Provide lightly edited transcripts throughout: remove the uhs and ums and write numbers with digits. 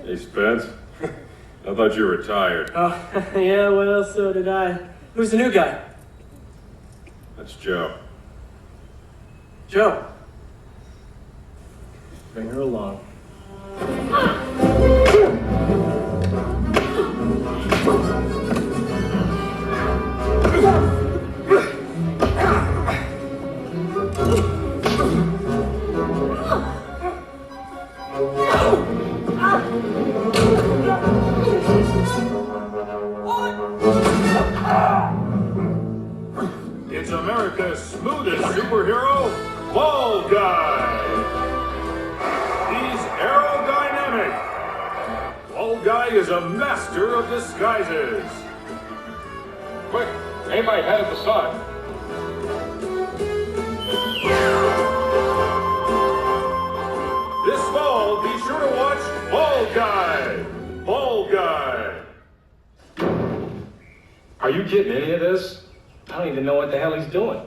Hey, Spence. I thought you were retired. Oh, yeah, well, so did I. Who's the new guy? That's Joe. Joe. Bring her along. It's America's smoothest superhero, Bald Guy. He's aerodynamic. Bald Guy is a master of disguises. Quick, aim my head at the sun. This fall, be sure to watch Bald Guy. Bald Guy. Are you getting any of this? I don't even know what the hell he's doing.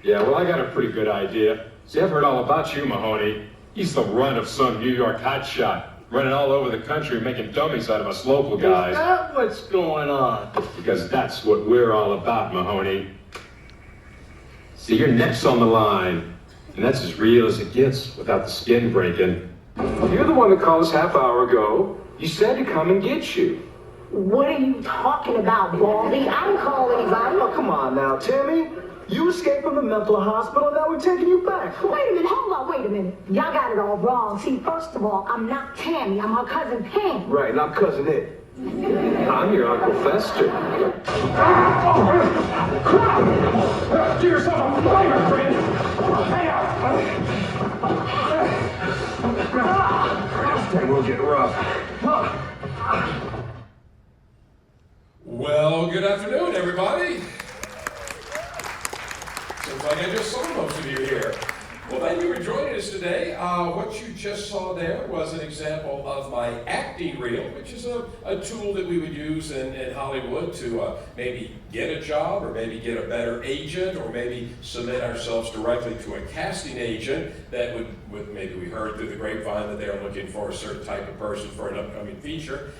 Yeah, well, I got a pretty good idea. See, I've heard all about you, Mahoney. He's the runt of some New York hotshot, running all over the country making dummies out of us local guys. Is that what's going on? Because that's what we're all about, Mahoney. See, your neck's on the line, and that's as real as it gets without the skin breaking. You're the one that called us half hour ago. You said to come and get you. What are you talking about, Baldy? I didn't call anybody. Oh, come on now, Timmy. You escaped from the mental hospital, now we're taking you back. Wait a minute, hold on, wait a minute. Y'all got it all wrong. See, first of all, I'm not Tammy, I'm her cousin Pam. Right, and I'm cousin Ed. I'm your Uncle Fester. Do yourself a favor, friend. Hang out. This thing will get rough. Well, good afternoon, everybody. Seems like I just saw most of you here. Well, thank you for joining us today. What you just saw there was an example of my acting reel, which is a tool that we would use in Hollywood to maybe get a job, or maybe get a better agent, or maybe submit ourselves directly to a casting agent that would maybe we heard through the grapevine that they're looking for a certain type of person for an upcoming feature.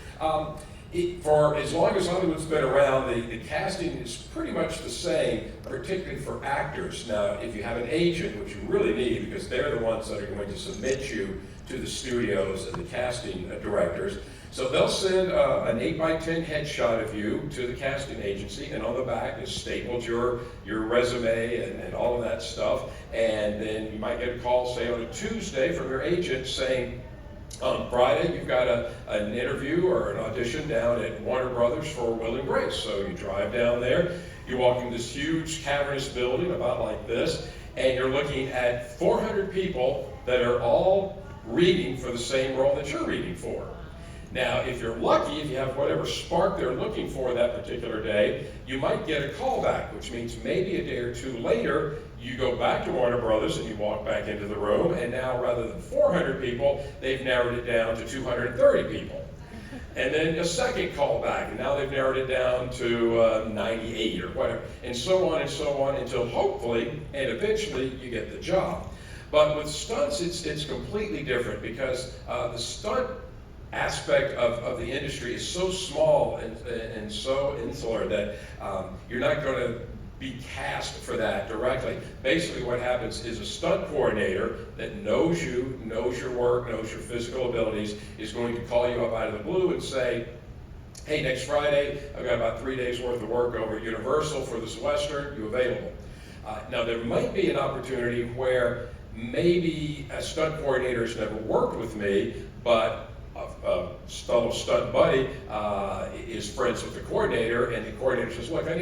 For as long as Hollywood's been around, the casting is pretty much the same, particularly for actors. Now, if you have an agent, which you really need, because they're the ones that are going to submit you to the studios and the casting directors, so they'll send an 8x10 headshot of you to the casting agency, and on the back is stapled your resume and all of that stuff. And then you might get a call, say on a Tuesday, from your agent saying, on Friday, you've got an interview or an audition down at Warner Brothers for Will and Grace. So you drive down there, you walk in this huge cavernous building about like this, and you're looking at 400 people that are all reading for the same role that you're reading for. Now, if you're lucky, if you have whatever spark they're looking for that particular day, you might get a call back, which means maybe a day or two later, you go back to Warner Brothers and you walk back into the room, and now rather than 400 people, they've narrowed it down to 230 people. And then a second call back, and now they've narrowed it down to 98 or whatever, and so on until hopefully and eventually you get the job. But with stunts, it's completely different, because the stunt aspect of the industry is so small and so insular that you're not going to be cast for that directly. Basically what happens is a stunt coordinator that knows you, knows your work, knows your physical abilities, is going to call you up out of the blue and say, hey, next Friday, I've got about 3 days worth of work over at Universal for this Western, you available? Now there might be an opportunity where maybe a stunt coordinator has never worked with me, but a fellow stunt buddy is friends with the coordinator, and the coordinator says, look, I'm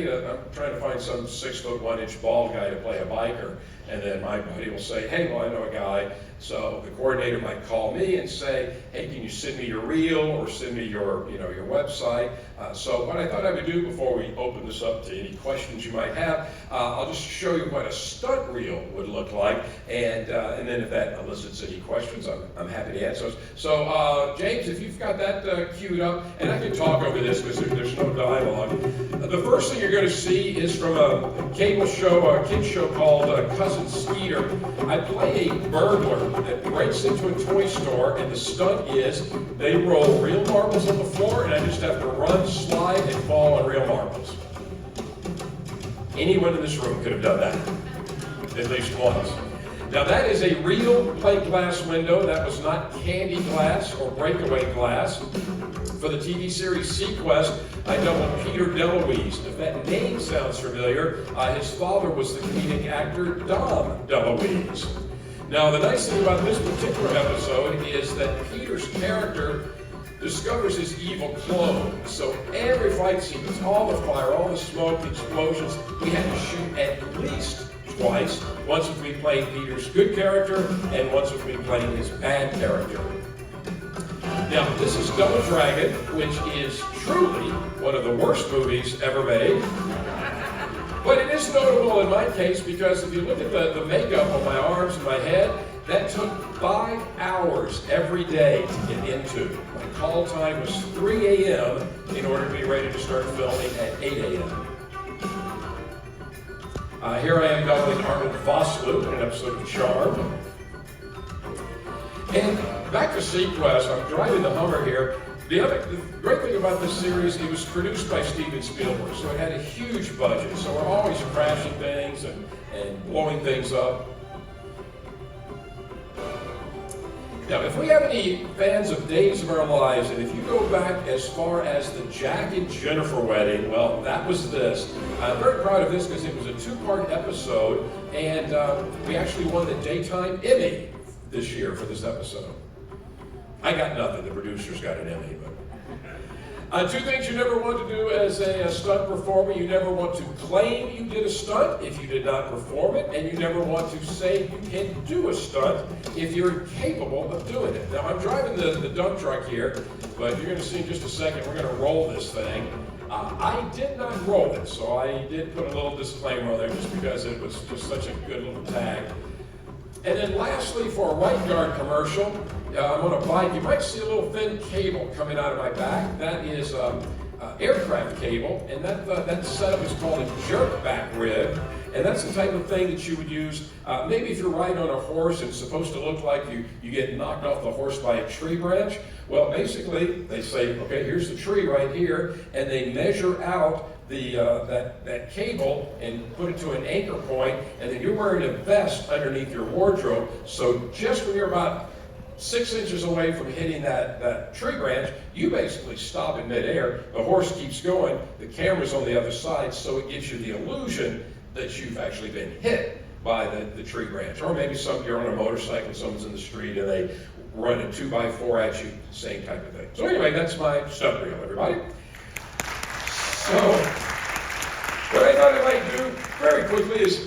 trying to find some 6'1" bald guy to play a biker. And then my buddy will say, hey, well, I know a guy. So the coordinator might call me and say, hey, can you send me your reel or send me your website? So what I thought I would do before we open this up to any questions you might have, I'll just show you what a stunt reel would look like. And then if that elicits any questions, I'm happy to answer those. So James, if you've got that queued up, and I can talk over this because there's no dialogue. The first thing you're going to see is from a cable show, a kid show called Cousin Skeeter. I play a burglar that breaks into a toy store, and the stunt is they roll real marbles on the floor, and I just have to run, slide, and fall on real marbles. Anyone in this room could have done that, at least once. Now that is a real plate glass window. That was not candy glass or breakaway glass. For the TV series Sequest, I doubled Peter DeLuise. If that name sounds familiar, his father was the comedic actor Dom DeLuise. Now the nice thing about this particular episode is that Peter's character discovers his evil clone. So every fight sequence, all the fire, all the smoke, the explosions, we had to shoot at least twice. Once with me playing Peter's good character, and once with me playing his bad character. Now, this is Double Dragon, which is truly one of the worst movies ever made. But it is notable in my case because if you look at the makeup on my arms and my head, that took 5 hours every day to get into. My call time was 3 a.m. in order to be ready to start filming at 8 a.m. Here I am doubling Arnold Vosloo in an episode of Charmed. And back to Sequest, I'm driving the Hummer here. The great thing about this series, it was produced by Steven Spielberg, so it had a huge budget. So we're always crashing things and blowing things up. Now, if we have any fans of Days of Our Lives, and if you go back as far as the Jack and Jennifer wedding, well, that was this. I'm very proud of this because it was a 2-part episode, and we actually won the Daytime Emmy this year for this episode. I got nothing, the producers got an Emmy, but. 2 things you never want to do as a stunt performer. You never want to claim you did a stunt if you did not perform it, and you never want to say you can do a stunt if you're incapable of doing it. Now, I'm driving the dump truck here, but you're going to see in just a second, we're going to roll this thing. I did not roll it, so I did put a little disclaimer on there just because it was just such a good little tag. And then lastly, for a Right Guard commercial, I'm on a bike. You might see a little thin cable coming out of my back. That is aircraft cable, and that setup is called a jerk back rib. And that's the type of thing that you would use maybe if you're riding on a horse and it's supposed to look like you get knocked off the horse by a tree branch. Well, basically, they say, okay, here's the tree right here, and they measure out that cable and put it to an anchor point, and then you're wearing a vest underneath your wardrobe, so just when you're about 6 inches away from hitting that tree branch, you basically stop in midair, the horse keeps going, the camera's on the other side, so it gives you the illusion that you've actually been hit by the tree branch. Or maybe you're on a motorcycle, someone's in the street, and they run a 2x4 at you, same type of thing. So anyway, that's my stunt reel, everybody. So, what I thought I might do very quickly is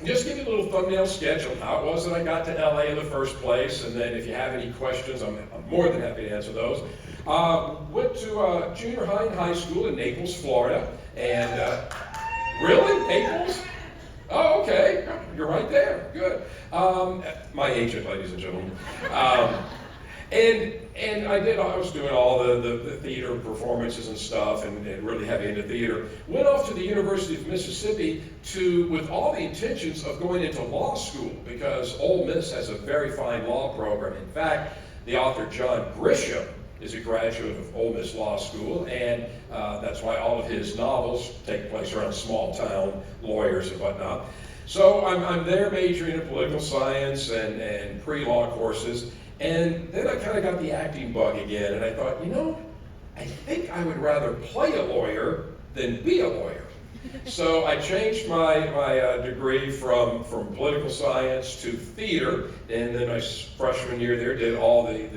just give you a little thumbnail sketch on how it was that I got to LA in the first place, and then if you have any questions, I'm more than happy to answer those. Went to junior high and high school in Naples, Florida, and really? Naples? Oh, okay, you're right there, good. My agent, ladies and gentlemen. And I was doing all the theater performances and stuff and really heavy into theater. Went off to the University of Mississippi with all the intentions of going into law school because Ole Miss has a very fine law program. In fact, the author John Grisham is a graduate of Ole Miss Law School, and that's why all of his novels take place around small town lawyers and whatnot. So I'm there majoring in political science and pre-law courses, and then I kind of got the acting bug again, and I thought, I think I would rather play a lawyer than be a lawyer. So I changed my degree from political science to theater, and then my freshman year there did all the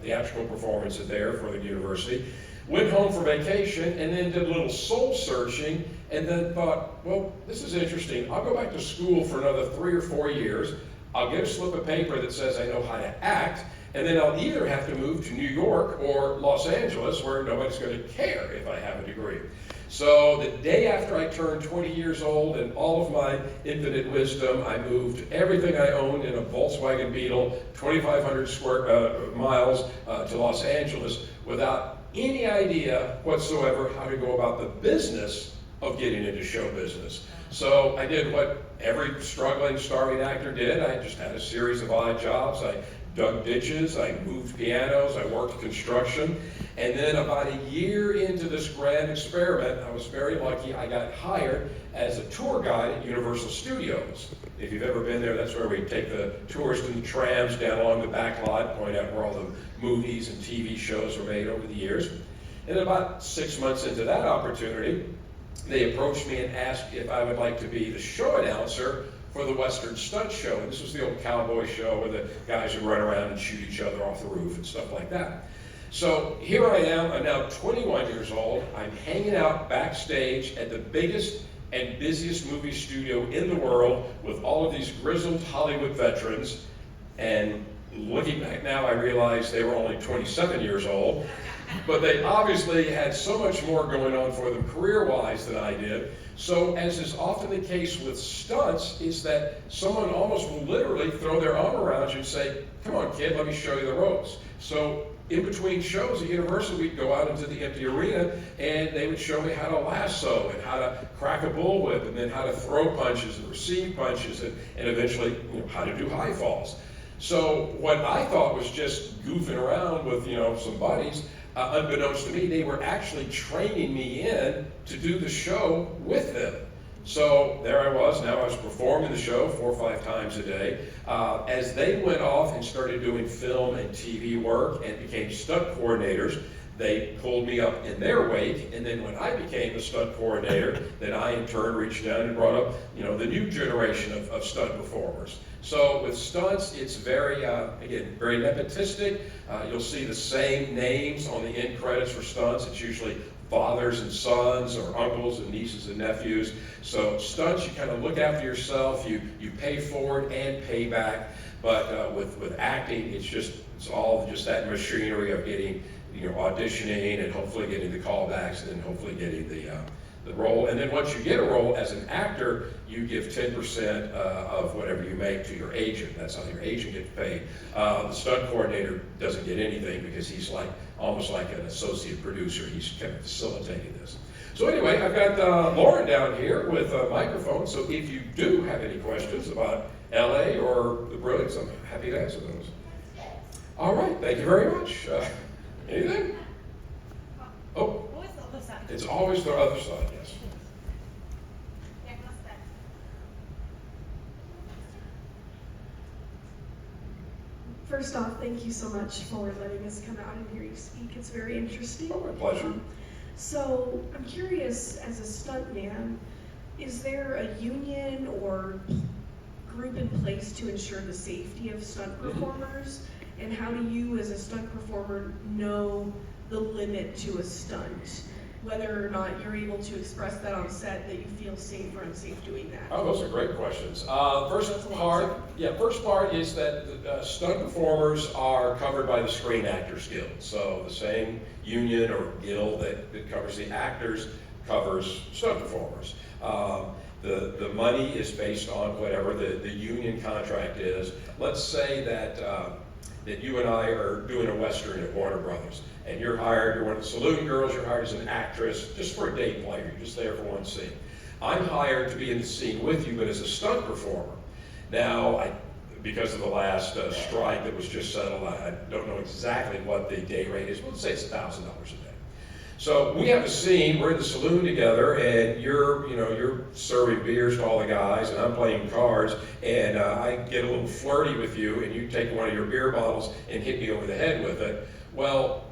theatrical performances there for the university. Went home for vacation and then did a little soul searching, and then thought, well, this is interesting. I'll go back to school for another 3 or 4 years. I'll get a slip of paper that says I know how to act, and then I'll either have to move to New York or Los Angeles, where nobody's going to care if I have a degree. So the day after I turned 20 years old, and all of my infinite wisdom, I moved everything I owned in a Volkswagen Beetle, 2,500 square miles to Los Angeles, without any idea whatsoever how to go about the business of getting into show business. So I did what every struggling, starving actor did. I just had a series of odd jobs. I dug ditches, I moved pianos, I worked construction, and then about a year into this grand experiment, I was very lucky. I got hired as a tour guide at Universal Studios. If you've ever been there, that's where we take the tourists in the trams down along the back lot, point out where all the movies and TV shows were made over the years. And about 6 months into that opportunity, they approached me and asked if I would like to be the show announcer for the Western Stunt show. And this was the old cowboy show where the guys would run around and shoot each other off the roof and stuff like that. So here I am, I'm now 21 years old. I'm hanging out backstage at the biggest and busiest movie studio in the world with all of these grizzled Hollywood veterans. And looking back now, I realize they were only 27 years old, but they obviously had so much more going on for them career-wise than I did. So, as is often the case with stunts, is that someone almost will literally throw their arm around you and say, come on kid, let me show you the ropes. So, in between shows at Universal, we'd go out into the empty arena and they would show me how to lasso and how to crack a bullwhip and then how to throw punches and receive punches and eventually how to do high falls. So what I thought was just goofing around with some buddies, unbeknownst to me, they were actually training me in to do the show with them. So there I was. Now I was performing the show 4 or 5 times a day. As they went off and started doing film and TV work and became stunt coordinators, they pulled me up in their wake, and then when I became a stunt coordinator, then I in turn reached down and brought up, the new generation of stunt performers. So with stunts, it's very, again, very nepotistic. You'll see the same names on the end credits for stunts. It's usually fathers and sons or uncles and nieces and nephews. So stunts, you kind of look after yourself, you pay forward and pay back. But with acting, it's all just that machinery of getting, auditioning and hopefully getting the callbacks and then hopefully getting the role. And then once you get a role as an actor, you give 10% of whatever you make to your agent. That's how your agent gets paid. The stunt coordinator doesn't get anything because he's almost like an associate producer. He's kind of facilitating this. So anyway, I've got Lauren down here with a microphone. So if you do have any questions about LA or the Brilliance, I'm happy to answer those. All right, thank you very much. Anything? Oh, it's always the other side, yes. First off, thank you so much for letting us come out and hear you speak. It's very interesting. Oh, my pleasure. So I'm curious, as a stuntman, is there a union or group in place to ensure the safety of stunt performers? And how do you, as a stunt performer, know the limit to a stunt? Whether or not you're able to express that on set, that you feel safe or unsafe doing that? Oh, those are great questions. First part is that stunt performers are covered by the Screen Actors Guild. So the same union or guild that covers the actors covers stunt performers. The money is based on whatever the union contract is. Let's say that you and I are doing a Western at Warner Brothers, and you're one of the saloon girls, you're hired as an actress, just for a day player, you're just there for one scene. I'm hired to be in the scene with you, but as a stunt performer. Now, because of the last strike that was just settled. I don't know exactly what the day rate is. Let's say it's $1,000 a day. So we have a scene, we're in the saloon together, and you're serving beers to all the guys, and I'm playing cards, and I get a little flirty with you, and you take one of your beer bottles and hit me over the head with it. Well,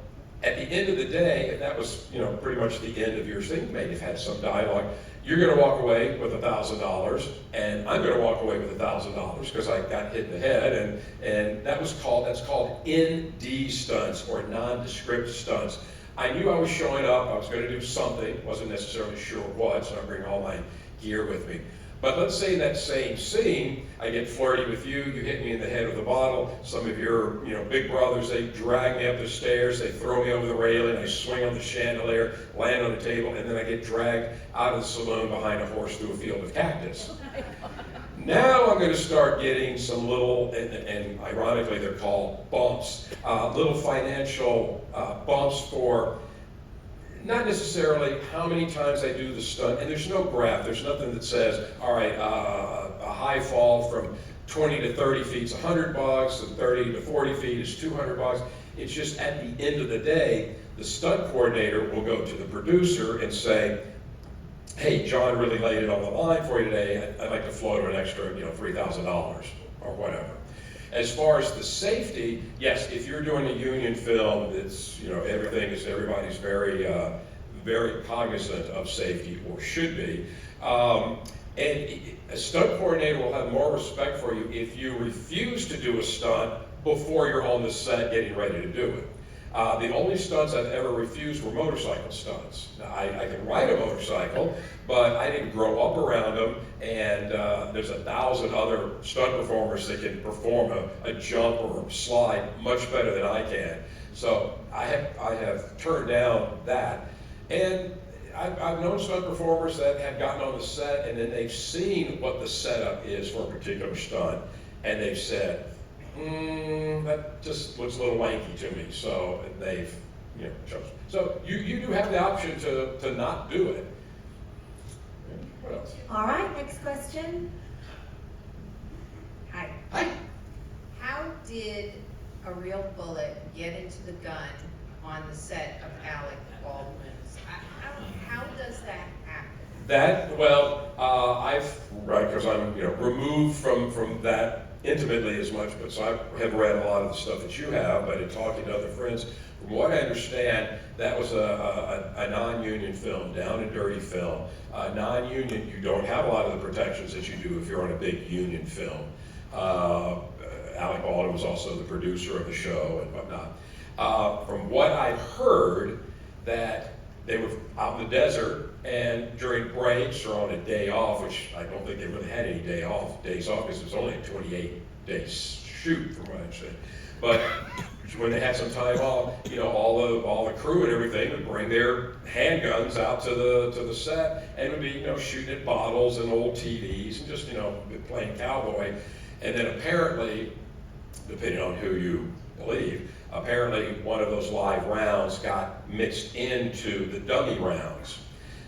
at the end of the day, and that was pretty much the end of your scene, you may have had some dialogue, you're going to walk away with $1,000, and I'm going to walk away with $1,000 because I got hit in the head, and that's called ND stunts, or nondescript stunts. I knew I was showing up, I was going to do something, wasn't necessarily sure what, so I bring all my gear with me. But let's say that same scene, I get flirty with you, you hit me in the head with a bottle, some of your big brothers, they drag me up the stairs, they throw me over the railing, I swing on the chandelier, land on the table, and then I get dragged out of the saloon behind a horse through a field of cactus. Now I'm going to start getting some little, and ironically they're called bumps, little financial bumps for not necessarily how many times I do the stunt, and there's no graph, there's nothing that says, all right, a high fall from 20 to 30 feet is $100, and 30 to 40 feet is $200. It's just at the end of the day, the stunt coordinator will go to the producer and say, hey, John really laid it on the line for you today, I'd like to float an extra, $3,000 or whatever. As far as the safety, yes, if you're doing a union film, it's, everybody's very, very cognizant of safety, or should be. And a stunt coordinator will have more respect for you if you refuse to do a stunt before you're on the set getting ready to do it. The only stunts I've ever refused were motorcycle stunts. Now, I can ride a motorcycle, but I didn't grow up around them, and there's 1,000 other stunt performers that can perform a jump or a slide much better than I can. So I have turned down that. And I've known stunt performers that have gotten on the set, and then they've seen what the setup is for a particular stunt, and they've said, that just looks a little wanky to me, so they've chosen. So you do have the option to not do it. What else? All right, next question. Hi. Hi. How did a real bullet get into the gun on the set of Alec Baldwin's? How does that happen? That, because I'm removed from that intimately as much, but so I have read a lot of the stuff that you have, but in talking to other friends, from what I understand, that was a non-union film, down and dirty film. Non-union, you don't have a lot of the protections that you do if you're on a big union film. Alec Baldwin was also the producer of the show and whatnot. From what I've heard, that they were out in the desert, and during breaks or on a day off, which I don't think they really had any days off, because it was only a 28-day shoot from what I understand. But when they had some time off, all the crew and everything would bring their handguns out to the set, and would be shooting at bottles and old TVs and just playing cowboy. And then apparently, depending on who you believe, apparently one of those live rounds got mixed into the dummy rounds.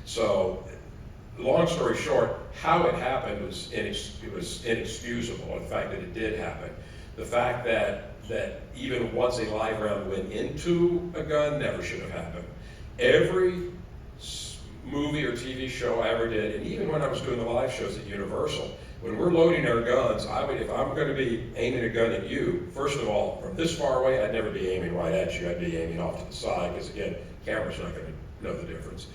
So, long story short, how it happened was inexcusable. The fact that it did happen, the fact that even once a live round went into a gun never should have happened. Every movie or TV show I ever did, and even when I was doing the live shows at Universal, when we're loading our guns, if I'm going to be aiming a gun at you, first of all, from this far away, I'd never be aiming right at you. I'd be aiming off to the side, because again, camera's not going to know the difference.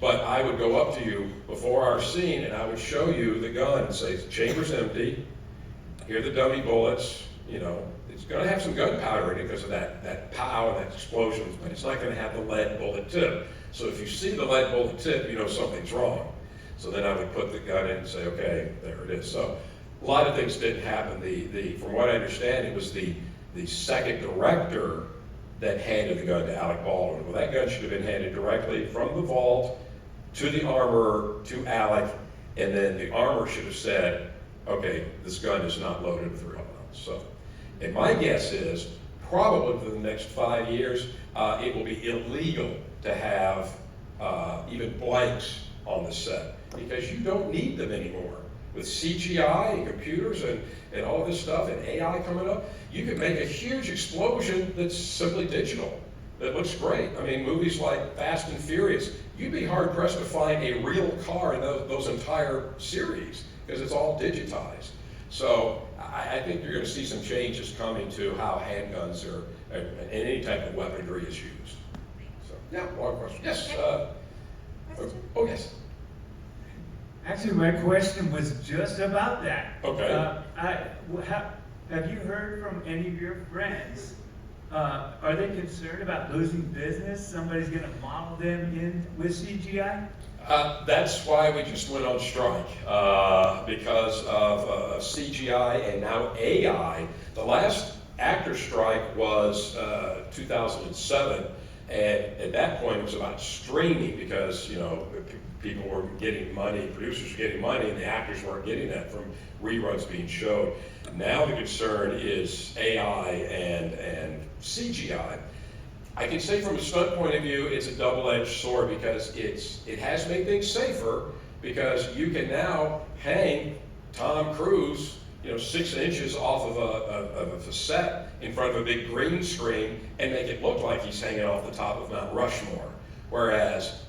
But I would go up to you before our scene, and I would show you the gun and say, the chamber's empty, here are the dummy bullets, it's going to have some gunpowder in it because of that pow and that explosion, but it's not going to have the lead bullet tip. So if you see the lead bullet tip, you know something's wrong. So then I would put the gun in and say, okay, there it is. So a lot of things didn't happen. From what I understand, it was the second director that handed the gun to Alec Baldwin. Well, that gun should have been handed directly from the vault to the armorer, to Alec, and then the armorer should have said, okay, this gun is not loaded with real rounds. So, and my guess is, probably for the next 5 years, it will be illegal to have even blanks on the set, because you don't need them anymore. with CGI and computers and all this stuff and AI coming up, you can make a huge explosion that's simply digital. That looks great. I mean, movies like Fast and Furious, you'd be hard pressed to find a real car in those entire series because it's all digitized. So I think you're going to see some changes coming to how handguns and any type of weaponry is used. So, yeah, long question. Yes. Oh, yes. Actually, my question was just about that. Okay. Have you heard from any of your friends? Are they concerned about losing business? Somebody's going to model them in with CGI? That's why we just went on strike, because of CGI and now AI. The last actor strike was 2007, and at that point it was about streaming because, you know, people were getting money, producers were getting money, and the actors weren't getting that from reruns being showed. Now the concern is AI and CGI. I can say from a stunt point of view, it's a double-edged sword because it has made things safer because you can now hang Tom Cruise, you know, 6 inches off of a set in front of a big green screen and make it look like he's hanging off the top of Mount Rushmore. Whereas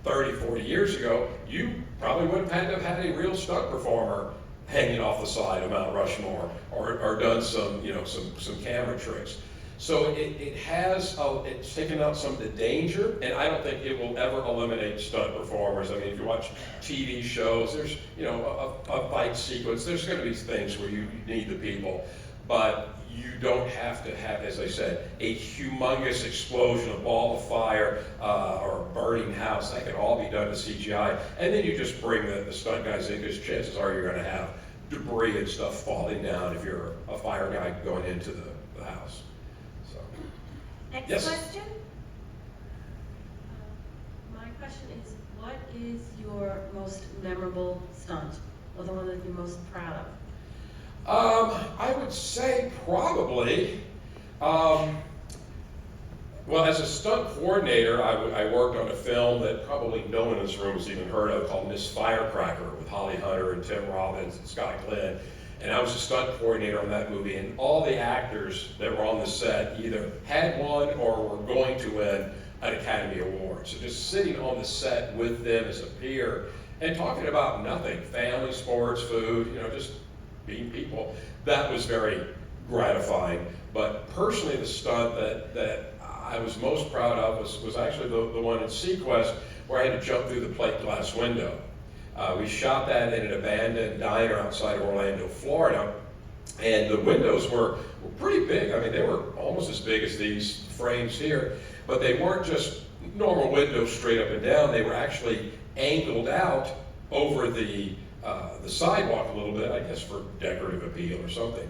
30, 40 years ago, you probably would have had to have had a real stunt performer hanging off the side of Mount Rushmore or done some, you know, some camera tricks. So it's taken out some of the danger, and I don't think it will ever eliminate stunt performers. I mean, if you watch TV shows, there's, you know, a fight sequence, there's going to be things where you need the people, but you don't have to have, as I said, a humongous explosion, a ball of fire, or a burning house. That can all be done with CGI, and then you just bring the stunt guys in because chances are you're going to have debris and stuff falling down if you're a fire guy going into the house. Next Yes. question. My question is, what is your most memorable stunt, or the one that you're most proud of? I would say probably, well, as a stunt coordinator, I worked on a film that probably no one in this room has even heard of called Miss Firecracker with Holly Hunter and Tim Robbins and Scott Glenn. And I was a stunt coordinator on that movie, and all the actors that were on the set either had won or were going to win an Academy Award. So just sitting on the set with them as a peer and talking about nothing, family, sports, food, you know, just being people, that was very gratifying. But personally, the stunt that I was most proud of was actually the one in Sequest where I had to jump through the plate glass window. We shot that in an abandoned diner outside of Orlando, Florida, and the windows were pretty big. I mean, they were almost as big as these frames here, but they weren't just normal windows straight up and down. They were actually angled out over the sidewalk a little bit, I guess for decorative appeal or something.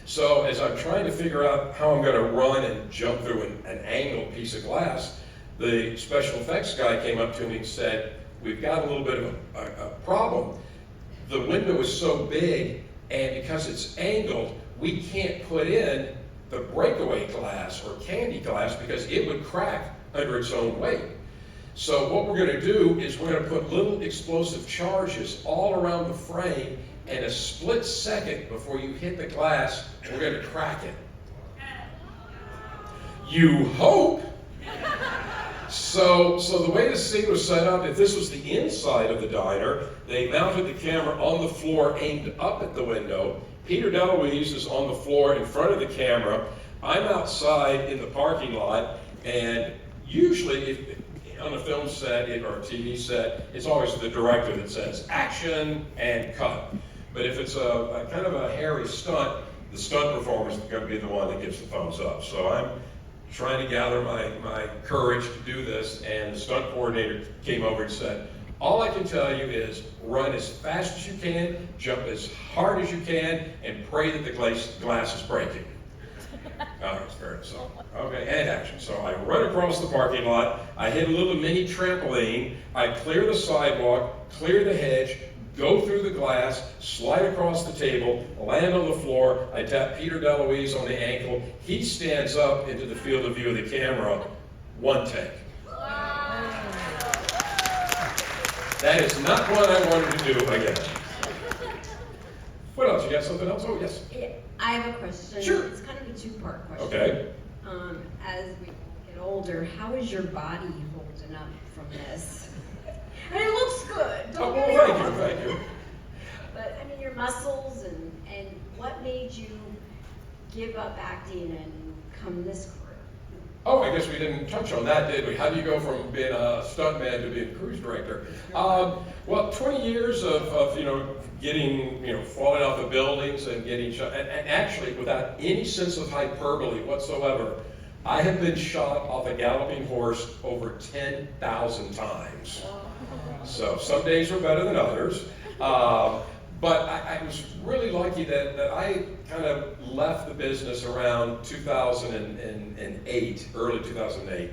So as I'm trying to figure out how I'm going to run and jump through an angled piece of glass, the special effects guy came up to me and said, "We've got a little bit of a problem. The window is so big, and because it's angled, we can't put in the breakaway glass or candy glass because it would crack under its own weight. So what we're going to do is we're going to put little explosive charges all around the frame, and a split second before you hit the glass, we're going to crack it." You hope. So the way the scene was set up, if this was the inside of the diner, they mounted the camera on the floor aimed up at the window. Peter DeLuise is on the floor in front of the camera. I'm outside in the parking lot, and usually on a film set or a TV set, it's always the director that says action and cut. But if it's a kind of a hairy stunt, the stunt performer is going to be the one that gives the thumbs up. So I'm trying to gather my courage to do this, and the stunt coordinator came over and said, "All I can tell you is run as fast as you can, jump as hard as you can, and pray that the glass is breaking." It's very so. Okay, and action. So I run across the parking lot, I hit a little mini trampoline, I clear the sidewalk, clear the hedge, go through the glass, slide across the table, land on the floor. I tap Peter DeLuise on the ankle. He stands up into the field of view of the camera. One take. That is not what I wanted to do again. What else? You got something else? Oh, yes. Yeah, I have a question. Sure. It's kind of a two-part question. Okay. As we get older, how is your body holding up from this? And it looks good. Oh, Don't get me well, wrong. thank you. But I mean, your muscles and what made you give up acting and come this career? Oh, I guess we didn't touch on that, did we? How do you go from being a stuntman to being a cruise director? Well, 20 years of getting, falling off of buildings and getting shot, and actually without any sense of hyperbole whatsoever, I have been shot off a galloping horse over 10,000 times. So some days were better than others. But I was really lucky that I kind of left the business around 2008, early 2008,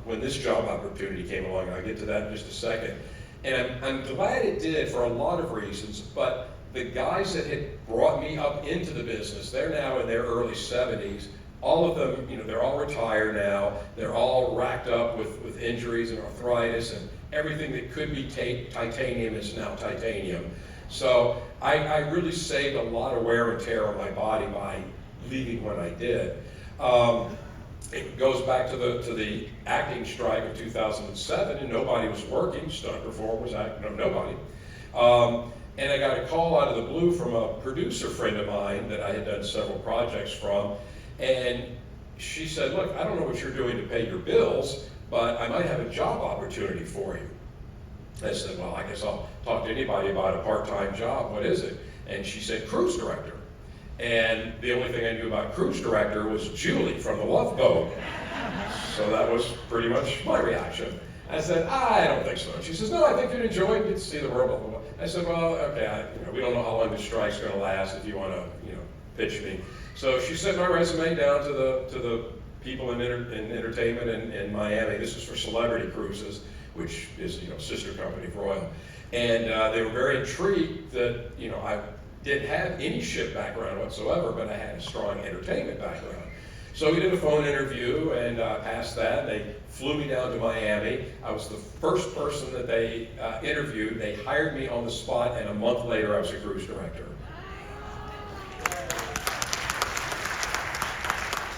when this job opportunity came along, and I'll get to that in just a second. And I'm glad it did for a lot of reasons, but the guys that had brought me up into the business, they're now in their early 70s. All of them, they're all retired now. They're all racked up with injuries and arthritis, and everything that could be titanium is now titanium. So I really saved a lot of wear and tear on my body by leaving when I did. It goes back to the acting strike of 2007, and nobody was working. Stunt performers, nobody. And I got a call out of the blue from a producer friend of mine that I had done several projects from, and she said, "Look, I don't know what you're doing to pay your bills, but I might have a job opportunity for you." I said, "Well, I guess I'll talk to anybody about a part-time job. What is it?" And she said, "Cruise director." And the only thing I knew about cruise director was Julie from the Love Boat. So that was pretty much my reaction. I said, "I don't think so." And she says, "No, I think you'd enjoy it, get to see the world, blah, blah, blah." I said, "Well, okay, we don't know how long this strike's going to last if you want to, pitch me." So she sent my resume down to the people in entertainment in Miami. This is for Celebrity Cruises, which is sister company of Royal, and they were very intrigued that I didn't have any ship background whatsoever, but I had a strong entertainment background. So we did a phone interview and passed that. They flew me down to Miami. I was the first person that they interviewed. They hired me on the spot, and a month later I was a cruise director.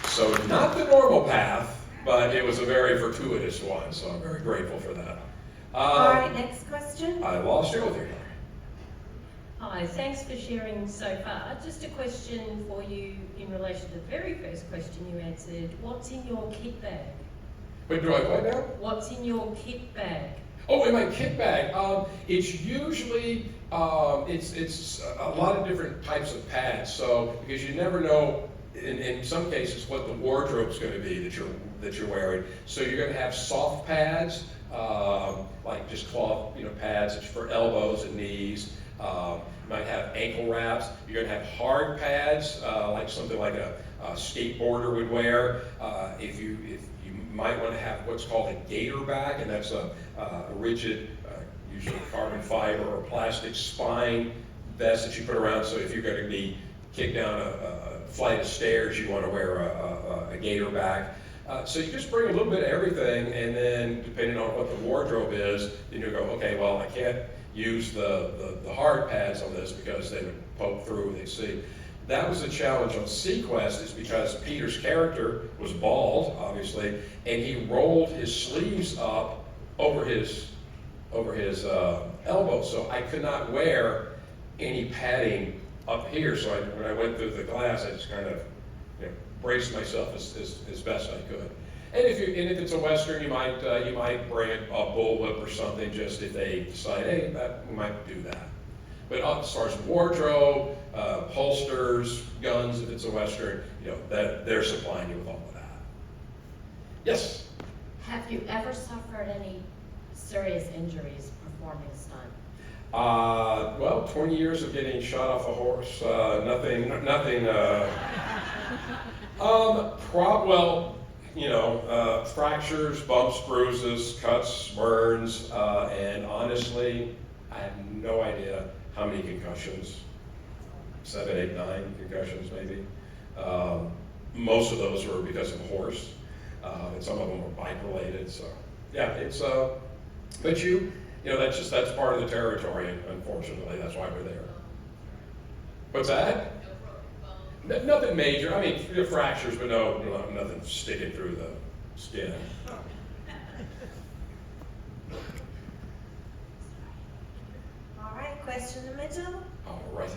So not the normal path, but it was a very fortuitous one, so I'm very grateful for that. All right, next question. I lost you with you. Hi, thanks for sharing so far. Just a question for you in relation to the very first question you answered. What's in your kit bag? Wait, do I what now? What's in your kit bag? Oh, in my kit bag, it's usually, it's a lot of different types of pads. So, because you never know, in some cases, what the wardrobe's going to be that you're wearing. So you're going to have soft pads, like just cloth, pads for elbows and knees. You might have ankle wraps. You're going to have hard pads, like something like a skateboarder would wear. If you might want to have what's called a gator back, and that's a rigid, usually carbon fiber or plastic spine vest that you put around. So if you're going to be kicked down a flight of stairs, you want to wear a gator back. So you just bring a little bit of everything, and then depending on what the wardrobe is, then you go, okay, well, I can't use the hard pads on this because they would poke through, they'd see. That was the challenge on Sequest, is because Peter's character was bald, obviously, and he rolled his sleeves up over his elbow, so I could not wear any padding up here. So when I went through the glass, I just kind of braced myself as best I could. And if it's a Western, you might bring a bullwhip or something, just if they decide, hey, we might do that. But as far as wardrobe, holsters, guns, if it's a Western, that they're supplying you with all of that. Yes? Have you ever suffered any serious injuries performing a stunt? Well, 20 years of getting shot off a horse, nothing, fractures, bumps, bruises, cuts, burns, and honestly, I have no idea how many concussions, 7, 8, 9 concussions maybe. Most of those were because of a horse, and some of them were bike related, so yeah, it's, but that's part of the territory, and unfortunately, that's why we're there. What's that? Nothing major. I mean, fractures, but nothing sticking through the skin. All right, question in the middle. All righty.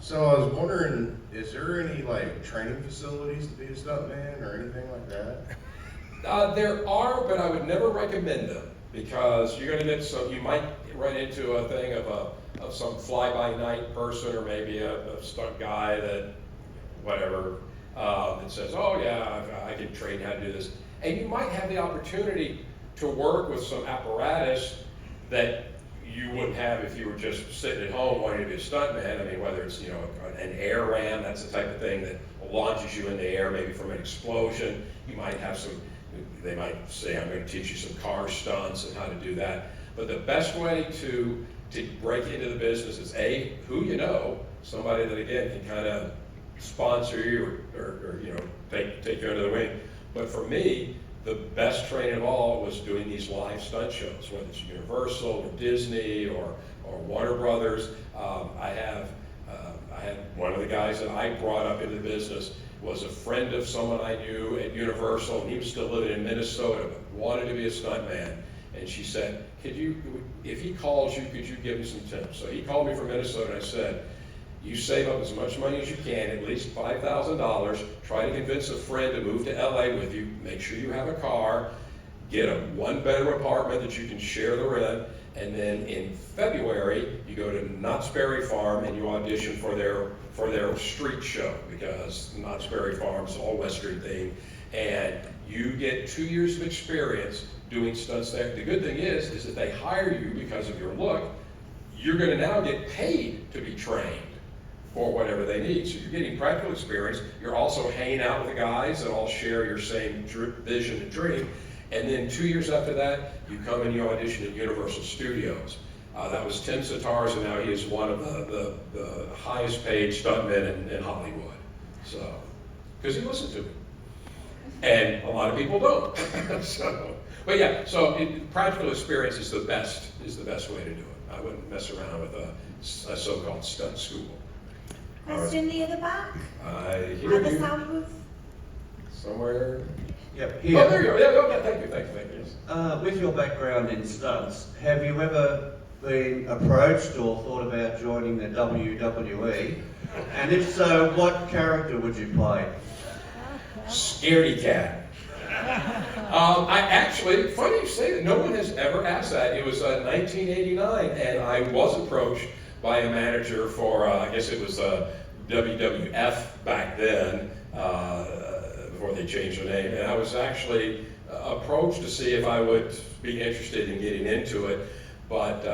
So I was wondering, is there any like training facilities to be a stuntman or anything like that? There are, but I would never recommend them because you're going to get some. You might run into a thing of some fly-by-night person or maybe a stunt guy that whatever that says, "Oh yeah, I can train how to do this," and you might have the opportunity to work with some apparatus that you wouldn't have if you were just sitting at home wanting to be a stuntman. I mean, whether it's an air ram, that's the type of thing that launches you in the air, maybe from an explosion. You might have some. They might say, "I'm going to teach you some car stunts and how to do that." But the best way to break into the business is who you know, somebody that again can kind of sponsor you or take you under the wing. But for me, the best training of all was doing these live stunt shows, whether it's Universal or Disney or Warner Brothers. I had one of the guys that I brought up into the business was a friend of someone I knew at Universal, and he was still living in Minnesota, but wanted to be a stuntman. And she said, if he calls you, could you give him some tips? So he called me from Minnesota, and I said, you save up as much money as you can, at least $5,000. Try to convince a friend to move to LA with you. Make sure you have a car. Get a one-bedroom apartment that you can share the rent. And then in February, you go to Knott's Berry Farm and you audition for their street show, because Knott's Berry Farm is all Western themed. And you get 2 years of experience doing stunts there. The good thing is that they hire you because of your look. You're going to now get paid to be trained for whatever they need. So you're getting practical experience. You're also hanging out with the guys that all share your same vision and dream. And then 2 years after that, you come and you audition at Universal Studios. That was Tim Sitar's, and now he is one of the highest paid stuntmen in Hollywood. So, because he listened to me. And a lot of people don't. But yeah, so practical experience is the best way to do it. I wouldn't mess around with a so-called stunt school. Question near the back. I hear At the you. sound booth. Somewhere. Yep. Oh, there you go. Yeah, thank you. With your background in stunts, have you ever been approached or thought about joining the WWE? And if so, what character would you play? Scaredy cat. I actually, funny you say that, no one has ever asked that. It was 1989, and I was approached by a manager for, I guess it was WWF back then, before they changed their name, and I was actually approached to see if I would be interested in getting into it, but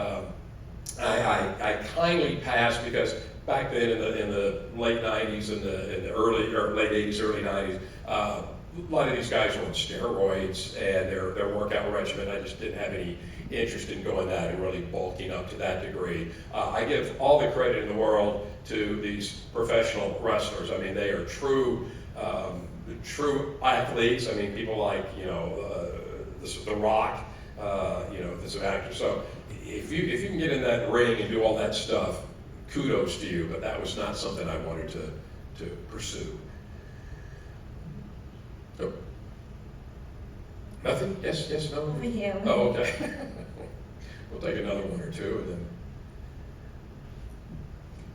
I kindly passed because back then in the late 90s and the late 80s, early 90s, a lot of these guys were on steroids and their workout regimen. I just didn't have any interest in going that and really bulking up to that degree. I give all the credit in the world to these professional wrestlers. I mean, they are true athletes. I mean, people like The Rock, this actor. So if you can get in that ring and do all that stuff, kudos to you. But that was not something I wanted to pursue. Nope. Nothing? Yes, no? Over here. Oh, okay. We'll take another one or two and then.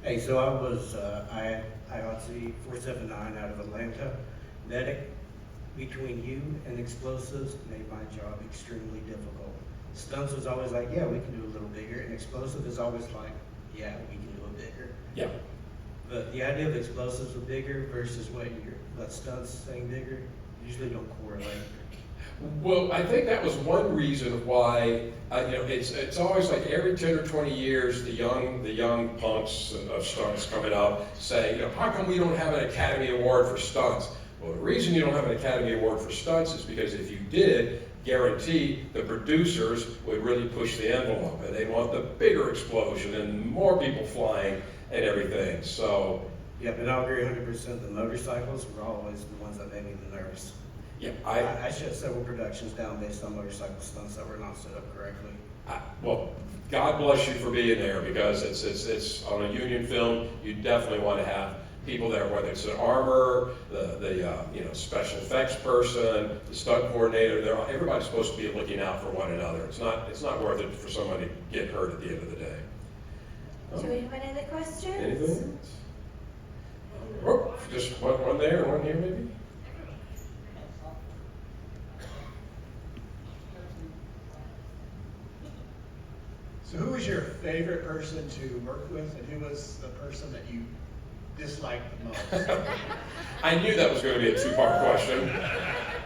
Hey, so I was IRC 479 out of Atlanta, medic. Between you and explosives made my job extremely difficult. Stunts was always like, yeah, we can do a little bigger, and explosive is always like, yeah, we can do it bigger. Yeah. But the idea of explosives were bigger versus what stunts saying bigger usually don't correlate. Well, I think that was one reason why it's always like every 10 or 20 years the young punks of stunts coming up say, how come we don't have an Academy Award for stunts? Well, the reason you don't have an Academy Award for stunts is because if you did, guarantee the producers would really push the envelope and they want the bigger explosion and more people flying and everything. So yeah, but I agree 100%. The motorcycles were always the ones that made me the nervous. Yeah, I shut several productions down based on motorcycle stunts that were not set up correctly. Well, God bless you for being there, because it's on a union film. You definitely want to have people there, whether it's an armor, the special effects person, the stunt coordinator. Everybody's supposed to be looking out for one another. It's not worth it for somebody to get hurt at the end of the day. Do we have any other questions? Anything? Oh, just one there and one here, maybe. So who was your favorite person to work with, and who was the person that you disliked the most? I knew that was going to be a two-part question.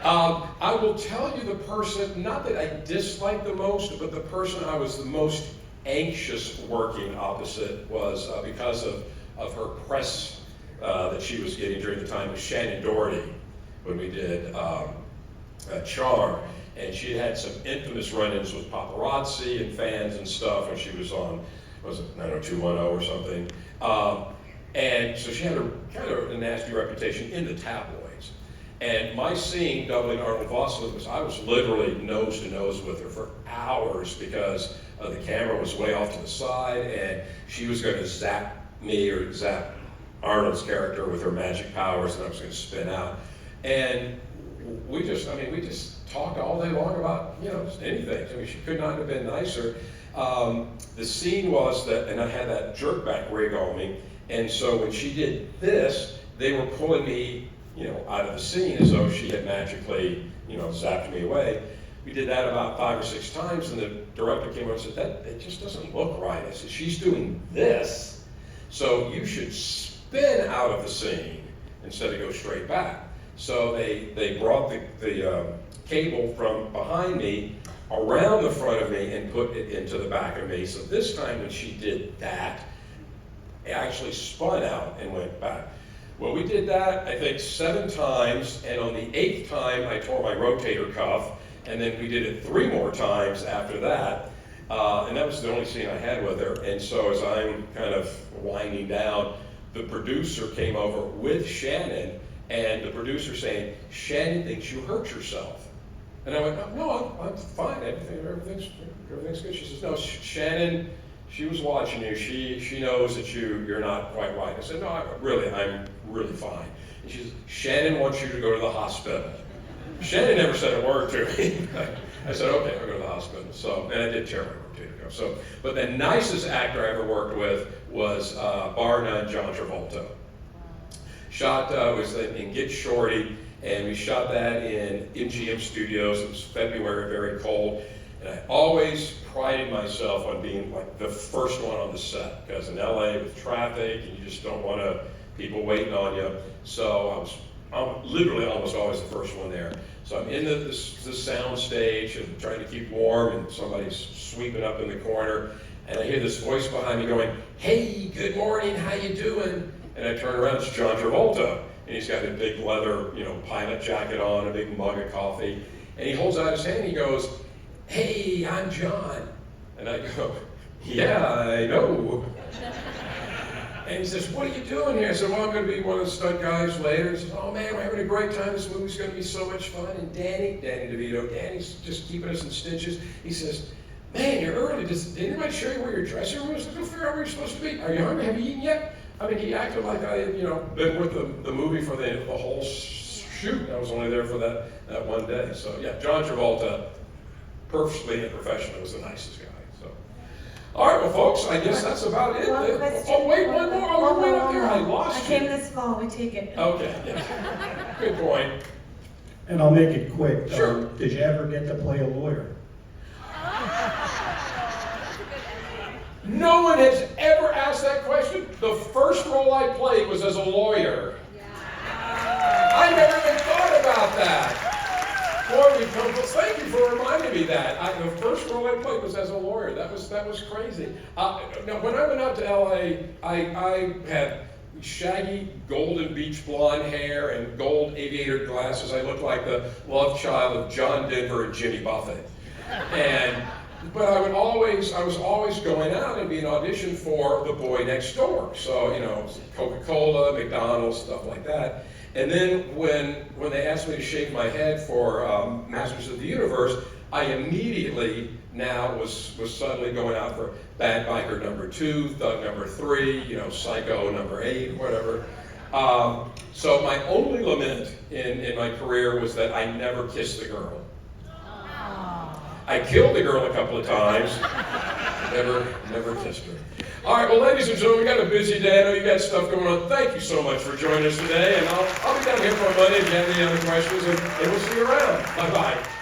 I will tell you the person, not that I disliked the most, but the person I was the most anxious working opposite was because of her press that she was getting during the time with Shannon Doherty when we did Charm. And she had some infamous run-ins with paparazzi and fans and stuff when she was on, was it 90210 or something? And so she had kind of a nasty reputation in the tabloids. And my scene, doubling Arnold Vosloo, was I was literally nose to nose with her for hours because the camera was way off to the side, and she was going to zap me or zap Arnold's character with her magic powers, and I was going to spin out. And we just talked all day long about, just anything. I mean, she could not have been nicer. The scene was that, and I had that jerk back rig on me, and so when she did this, they were pulling me, out of the scene as though she had magically, zapped me away. We did that about 5 or 6 times, and the director came over and said, that just doesn't look right. I said, she's doing this, so you should spin out of the scene instead of go straight back. So they brought the cable from behind me around the front of me and put it into the back of me. So this time when she did that, it actually spun out and went back. Well, we did that, I think, 7 times, and on the 8th time, I tore my rotator cuff, and then we did it 3 more times after that, and that was the only scene I had with her. And so as I'm kind of winding down, the producer came over with Shannon, and the producer saying, Shannon thinks you hurt yourself. And I went, no, I'm fine, everything's good. She says, no, Shannon, she was watching you. She knows that you're not quite right. I said, no, I'm really fine. And she says, Shannon wants you to go to the hospital. Shannon never said a word to me. I said, okay, I'll go to the hospital. So, and I did tear my rotator cuff. So, but the nicest actor I ever worked with was bar none, John Travolta. Shot was in Get Shorty, and we shot that in MGM Studios. It was February, very cold. And I always prided myself on being like the first one on the set, because in LA with traffic, and you just don't want people waiting on you. So I'm literally almost always the first one there. So I'm in the sound stage and trying to keep warm, and somebody's sweeping up in the corner, and I hear this voice behind me going, hey, good morning, how you doing? And I turn around, it's John Travolta, and he's got a big leather, pilot jacket on, a big mug of coffee, and he holds out his hand and he goes, hey, I'm John. And I go, yeah, I know. And he says, what are you doing here? I said, well, I'm going to be one of the stunt guys later. He says, oh man, we're having a great time. This movie's going to be so much fun. And Danny DeVito, Danny's just keeping us in stitches. He says, man, you're early. Did anybody show you where your dressing room is? Let's go figure out where you're supposed to be. Are you hungry? Have you eaten yet? I mean, he acted like I had, been with the movie for the whole shoot. I was only there for that one day. So yeah, John Travolta, perfectly and professional, was the nicest guy. So, all right, well, folks, I guess that's about it. Oh, wait, one more. Oh, you're way up there. I lost you. I came this fall. We take it. Okay, yeah. Good point. And I'll make it quick. Sure. Did you ever get to play a lawyer? No one has ever asked that question. The first role I played was as a lawyer. I never even thought about that. Boy, thank you for reminding me that. The first role I played was as a lawyer. That was crazy. Now, when I went out to LA, I had shaggy golden beach blonde hair and gold aviator glasses. I looked like the love child of John Denver and Jimmy Buffett. But I was always going out and being auditioned for The Boy Next Door. So, Coca-Cola, McDonald's, stuff like that. And then when they asked me to shave my head for Masters of the Universe, I immediately now was suddenly going out for Bad Biker number 2, Thug number 3, you know, Psycho number 8, whatever. So my only lament in my career was that I never kissed the girl. I killed the girl a couple of times, never kissed her. All right, well, ladies and gentlemen, we got a busy day. I know you got stuff going on. Thank you so much for joining us today, and I'll be down here for Monday if you have any other questions, and we'll see you around. Bye-bye.